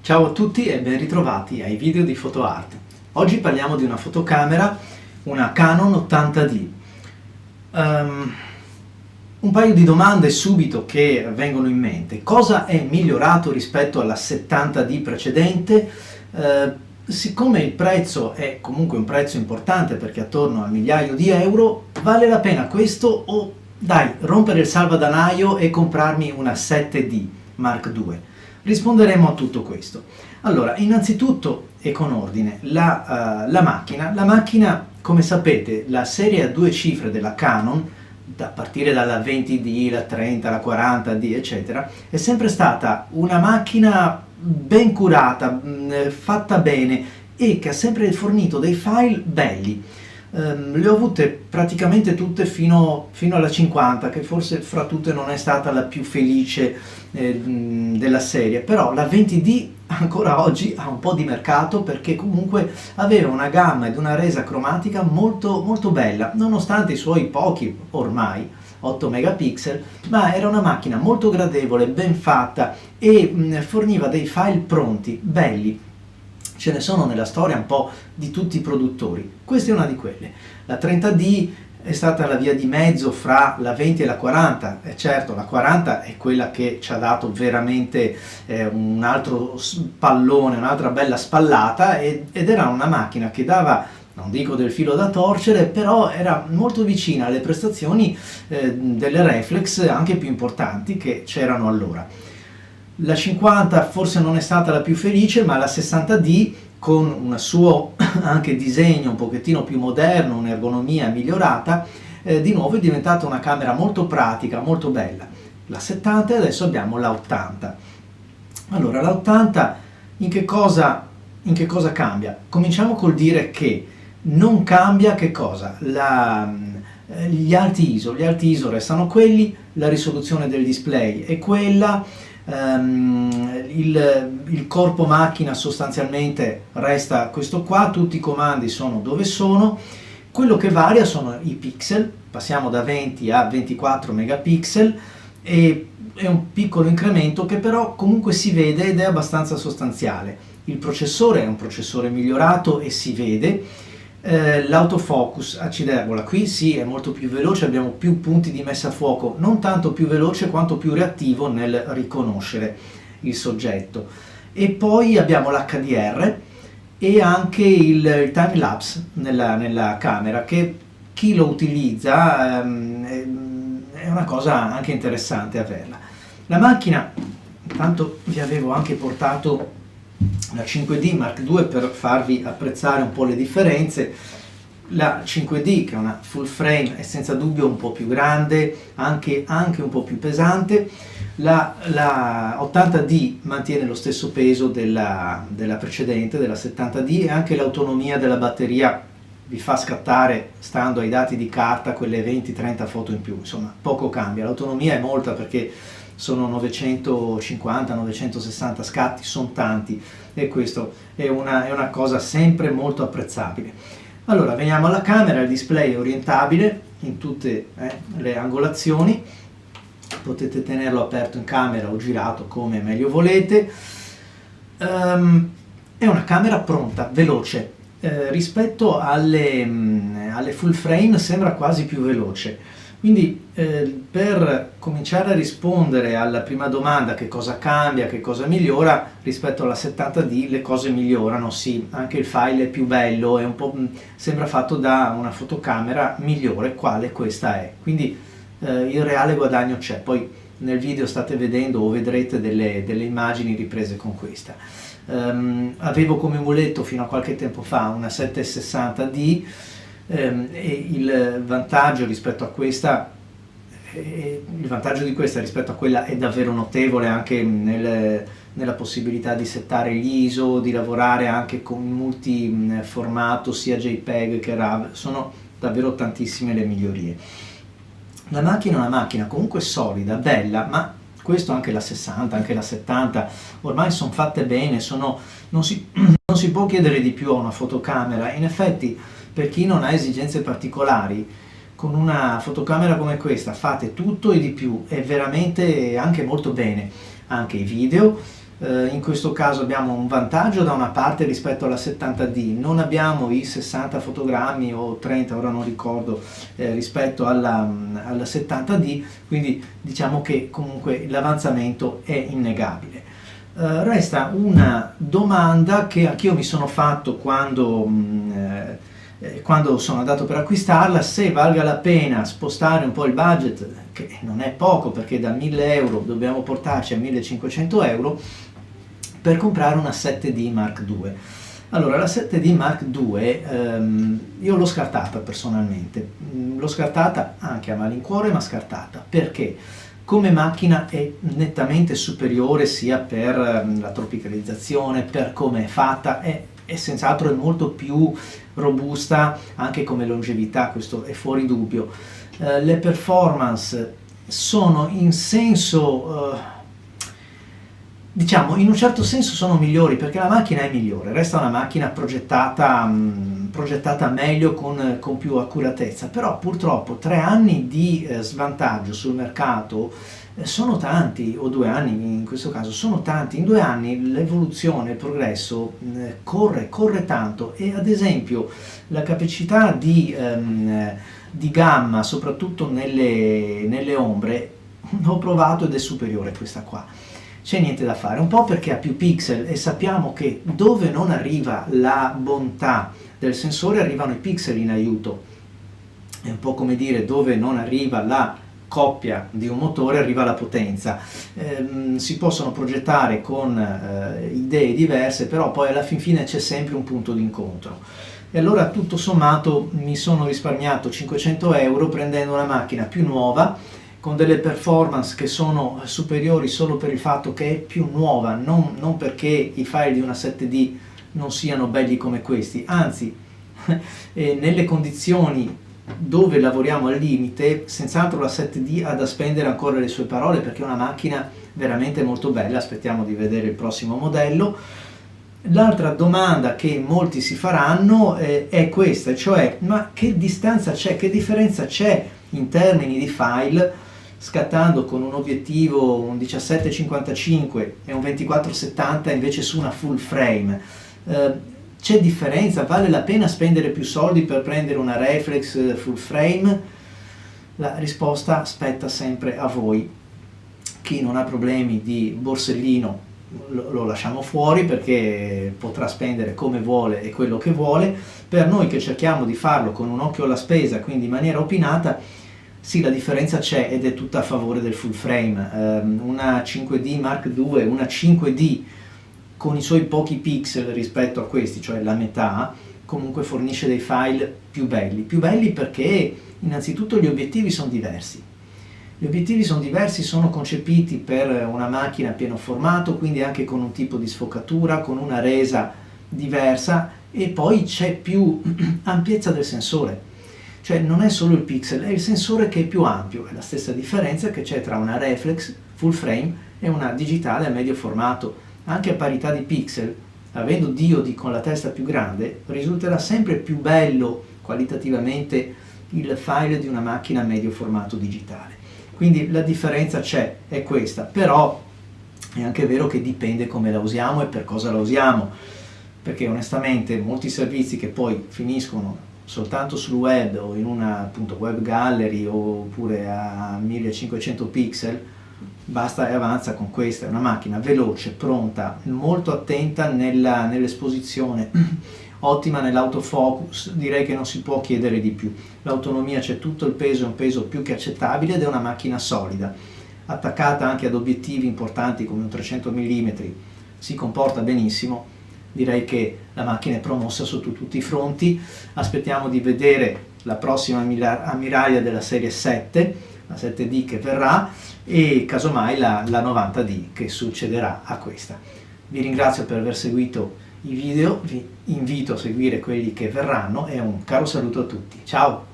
Ciao a tutti e ben ritrovati ai video di PhotoArt. Oggi parliamo di una fotocamera, una Canon 80D. Un paio di domande subito che vengono in mente. Cosa è migliorato rispetto alla 70D precedente? Siccome il prezzo è comunque un prezzo importante perché è attorno al migliaio di euro, vale la pena questo o dai, rompere il salvadanaio e comprarmi una 7D Mark II? Risponderemo a tutto questo. Allora, innanzitutto e con ordine, la macchina, come sapete, la serie a due cifre della Canon, a partire dalla 20D, la 30, la 40D, eccetera, è sempre stata una macchina ben curata, fatta bene e che ha sempre fornito dei file belli. Le ho avute praticamente tutte fino alla 50, che forse fra tutte non è stata la più felice della serie, però la 20D ancora oggi ha un po' di mercato perché comunque aveva una gamma ed una resa cromatica molto, molto bella, nonostante i suoi pochi ormai 8 megapixel, ma era una macchina molto gradevole, ben fatta e forniva dei file pronti, belli. Ce ne sono nella storia un po' di tutti i produttori, questa è una di quelle. La 30D è stata la via di mezzo fra la 20 e la 40, e certo la 40 è quella che ci ha dato veramente un altro pallone, un'altra bella spallata ed era una macchina che dava, non dico del filo da torcere, però era molto vicina alle prestazioni delle reflex anche più importanti che c'erano allora. La 50 forse non è stata la più felice, ma la 60D con un suo anche disegno un pochettino più moderno, un'ergonomia migliorata, di nuovo è diventata una camera molto pratica, molto bella. La 70 e adesso abbiamo la 80. Allora, la 80 in che cosa cambia? Cominciamo col dire che non cambia che cosa? Gli alti ISO restano quelli, la risoluzione del display è quella, il corpo macchina sostanzialmente resta questo qua, tutti i comandi sono dove sono, quello che varia sono i pixel, passiamo da 20 a 24 megapixel e è un piccolo incremento che però comunque si vede ed è abbastanza sostanziale. Il processore è un processore migliorato e si vede. L'autofocus, accidergola, qui sì è molto più veloce, abbiamo più punti di messa a fuoco, non tanto più veloce quanto più reattivo nel riconoscere il soggetto. E poi abbiamo l'HDR e anche il time lapse nella camera, che chi lo utilizza è una cosa anche interessante averla. La macchina, intanto vi avevo anche portato la 5D Mark II per farvi apprezzare un po' le differenze. La 5D, che è una full frame, è senza dubbio un po' più grande, anche un po' più pesante. La 80D mantiene lo stesso peso della precedente, della 70D, e anche l'autonomia della batteria vi fa scattare, stando ai dati di carta, quelle 20-30 foto in più. Insomma, poco cambia. L'autonomia è molta perché sono 950-960 scatti, sono tanti, e questo è una cosa sempre molto apprezzabile. Allora, veniamo alla camera. Il display è orientabile in tutte le angolazioni, potete tenerlo aperto in camera o girato come meglio volete. È una camera pronta, veloce, rispetto alle full frame sembra quasi più veloce. Quindi per cominciare a rispondere alla prima domanda, che cosa cambia, che cosa migliora, rispetto alla 70D le cose migliorano, sì, anche il file è più bello, è un po', sembra fatto da una fotocamera migliore, quale questa è. Quindi il reale guadagno c'è, poi nel video state vedendo o vedrete delle immagini riprese con questa. Avevo come muletto fino a qualche tempo fa una 760D, e il vantaggio rispetto a questa, il vantaggio di questa rispetto a quella è davvero notevole, anche nella possibilità di settare gli ISO, di lavorare anche con multiformato sia JPEG che RAW, sono davvero tantissime le migliorie. La macchina è una macchina comunque solida, bella, ma questo anche la 60, anche la 70, ormai sono fatte bene, non si può chiedere di più a una fotocamera. In effetti, per chi non ha esigenze particolari, con una fotocamera come questa fate tutto e di più, e veramente anche molto bene. Anche i video, In questo caso abbiamo un vantaggio da una parte rispetto alla 70D, non abbiamo i 60 fotogrammi o 30, ora non ricordo, rispetto alla 70D, quindi diciamo che comunque l'avanzamento è innegabile. Resta una domanda che anch'io mi sono fatto quando sono andato per acquistarla, se valga la pena spostare un po' il budget, che non è poco perché da 1000 euro dobbiamo portarci a 1500 euro, per comprare una 7D Mark II. Allora, la 7D Mark II io l'ho scartata personalmente, l'ho scartata anche a malincuore, ma scartata, perché come macchina è nettamente superiore sia per la tropicalizzazione, per come è fatta, e senz'altro è molto più robusta anche come longevità, questo è fuori dubbio. Le performance sono in senso, diciamo, in un certo senso sono migliori perché la macchina è migliore, resta una macchina progettata meglio, con più accuratezza, però purtroppo 3 anni di svantaggio sul mercato sono tanti, o 2 anni in questo caso, sono tanti. In 2 anni l'evoluzione, il progresso corre tanto, e ad esempio la capacità di gamma, soprattutto nelle ombre, ho provato ed è superiore a questa qua. C'è niente da fare, un po' perché ha più pixel e sappiamo che dove non arriva la bontà del sensore arrivano i pixel in aiuto. È un po' come dire, dove non arriva la coppia di un motore arriva la potenza. Si possono progettare con idee diverse, però poi alla fin fine c'è sempre un punto d'incontro. E allora tutto sommato mi sono risparmiato 500 euro prendendo una macchina più nuova, con delle performance che sono superiori solo per il fatto che è più nuova, non perché i file di una 7D non siano belli come questi, anzi nelle condizioni dove lavoriamo al limite, senz'altro la 7D ha da spendere ancora le sue parole, perché è una macchina veramente molto bella. Aspettiamo di vedere il prossimo modello. L'altra domanda che molti si faranno è questa, cioè ma che distanza c'è, che differenza c'è in termini di file scattando con un obiettivo un 17-55 e un 24-70 invece su una full frame? C'è differenza? Vale la pena spendere più soldi per prendere una reflex full frame? La risposta spetta sempre a voi. Chi non ha problemi di borsellino lo lasciamo fuori perché potrà spendere come vuole e quello che vuole. Per noi che cerchiamo di farlo con un occhio alla spesa, quindi in maniera opinata, sì, la differenza c'è ed è tutta a favore del full frame. Una 5D Mark II, una 5D con i suoi pochi pixel rispetto a questi, cioè la metà, comunque fornisce dei file più belli perché innanzitutto gli obiettivi sono diversi. Gli obiettivi sono diversi, sono concepiti per una macchina a pieno formato, quindi anche con un tipo di sfocatura, con una resa diversa, e poi c'è più ampiezza del sensore. Cioè non è solo il pixel, è il sensore che è più ampio, è la stessa differenza che c'è tra una reflex full frame e una digitale a medio formato. Anche a parità di pixel, avendo diodi con la testa più grande, risulterà sempre più bello qualitativamente il file di una macchina a medio formato digitale. Quindi la differenza c'è, è questa, però è anche vero che dipende come la usiamo e per cosa la usiamo, perché onestamente molti servizi che poi finiscono soltanto sul web o in una appunto web gallery oppure a 1500 pixel, basta e avanza con questa. È una macchina veloce, pronta, molto attenta nell'esposizione, ottima nell'autofocus, direi che non si può chiedere di più. L'autonomia c'è tutto, il peso è un peso più che accettabile ed è una macchina solida, attaccata anche ad obiettivi importanti come un 300 mm, si comporta benissimo. Direi che la macchina è promossa sotto tutti i fronti. Aspettiamo di vedere la prossima ammiraglia della serie 7, la 7D che verrà, e casomai la 90D che succederà a questa. Vi ringrazio per aver seguito i video, vi invito a seguire quelli che verranno e un caro saluto a tutti. Ciao!